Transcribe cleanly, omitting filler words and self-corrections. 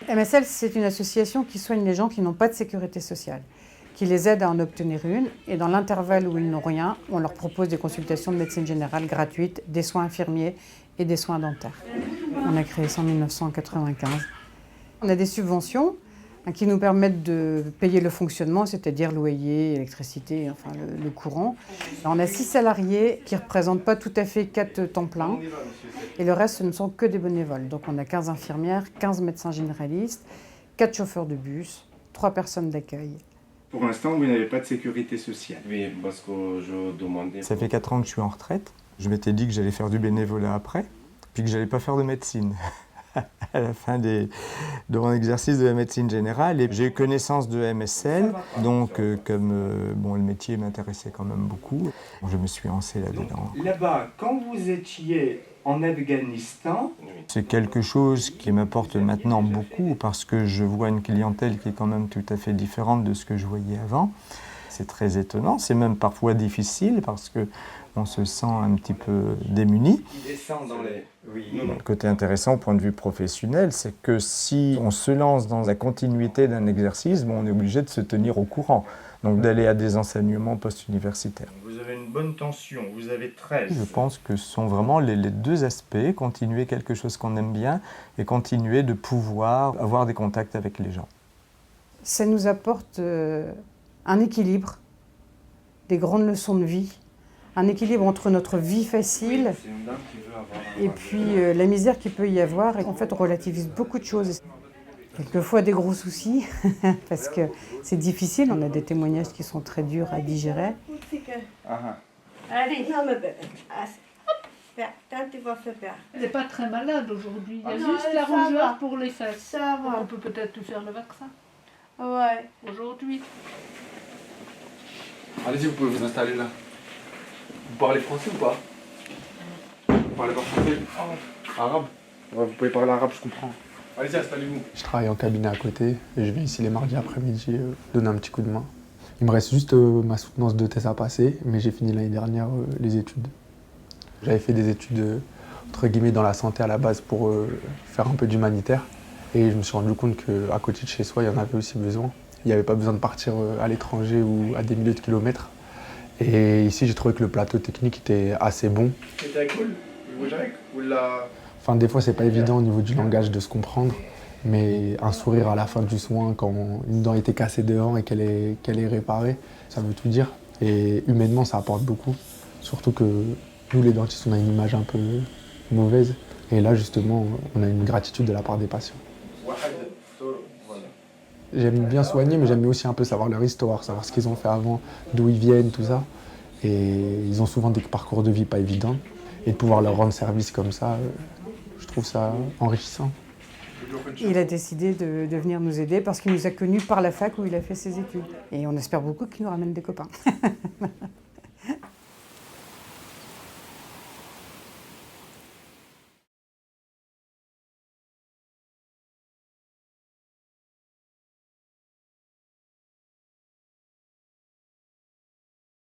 MSL, c'est une association qui soigne les gens qui n'ont pas de sécurité sociale, qui les aide à en obtenir une. Et dans l'intervalle où ils n'ont rien, on leur propose des consultations de médecine générale gratuites, des soins infirmiers et des soins dentaires. On a créé ça en 1995. On a des subventions qui nous permettent de payer le fonctionnement, c'est-à-dire loyer, électricité, enfin le courant. On a 6 salariés qui ne représentent pas tout à fait 4 temps plein. Et le reste, ce ne sont que des bénévoles. Donc on a 15 infirmières, 15 médecins généralistes, 4 chauffeurs de bus, 3 personnes d'accueil. Pour l'instant, vous n'avez pas de sécurité sociale. Oui, parce que je demandais... Ça fait 4 ans que je suis en retraite. Je m'étais dit que j'allais faire du bénévolat après, puis que j'allais pas faire de médecine. À la fin de mon exercice de la médecine générale, et j'ai eu connaissance de MSL, donc comme le métier m'intéressait quand même beaucoup, je me suis lancé là-dedans. Là-bas, quand vous étiez en Afghanistan, c'est quelque chose qui m'apporte maintenant beaucoup parce que je vois une clientèle qui est quand même tout à fait différente de ce que je voyais avant. C'est très étonnant, c'est même parfois difficile parce qu'on se sent un petit peu démuni. Le côté intéressant au point de vue professionnel, c'est que si on se lance dans la continuité d'un exercice, on est obligé de se tenir au courant, donc d'aller à des enseignements post-universitaires. Vous avez une bonne tension, vous avez 13. Je pense que ce sont vraiment les deux aspects, continuer quelque chose qu'on aime bien et continuer de pouvoir avoir des contacts avec les gens. Ça nous apporte un équilibre, des grandes leçons de vie, un équilibre entre notre vie facile et puis la misère qu'il peut y avoir. Et en fait, on relativise beaucoup de choses. Quelquefois des gros soucis, parce que c'est difficile. On a des témoignages qui sont très durs à digérer. Allez, non, mais tu vas faire bien. Elle n'est pas très malade aujourd'hui. Il y a Non, juste la ça va. rougeur pour les fesses. Ça va. On peut peut-être lui faire le vaccin Ouais. aujourd'hui. Allez-y, vous pouvez vous installer là. Vous parlez français ou pas? Vous parlez pas français? Arabe? Ouais, vous pouvez parler arabe, je comprends. Allez-y, installez-vous. Je travaille en cabinet à côté et je vais ici les mardis après-midi donner un petit coup de main. Il me reste juste ma soutenance de thèse à passer, mais j'ai fini l'année dernière les études. J'avais fait des études entre guillemets dans la santé à la base pour faire un peu d'humanitaire et je me suis rendu compte qu'à côté de chez soi, il y en avait aussi besoin. Il n'y avait pas besoin de partir à l'étranger ou à des milliers de kilomètres. Et ici, j'ai trouvé que le plateau technique était assez bon. C'était cool? Vous bougez avec? Ou la... Enfin, des fois, c'est pas évident au niveau du langage de se comprendre, mais un sourire à la fin du soin, quand une dent était cassée dehors et qu'elle est réparée, ça veut tout dire. Et humainement, ça apporte beaucoup. Surtout que nous, les dentistes, on a une image un peu mauvaise. Et là, justement, on a une gratitude de la part des patients. J'aime bien soigner, mais j'aime aussi un peu savoir leur histoire, savoir ce qu'ils ont fait avant, d'où ils viennent, tout ça. Et ils ont souvent des parcours de vie pas évidents. Et de pouvoir leur rendre service comme ça, je trouve ça enrichissant. Il a décidé de venir nous aider parce qu'il nous a connus par la fac où il a fait ses études. Et on espère beaucoup qu'il nous ramène des copains.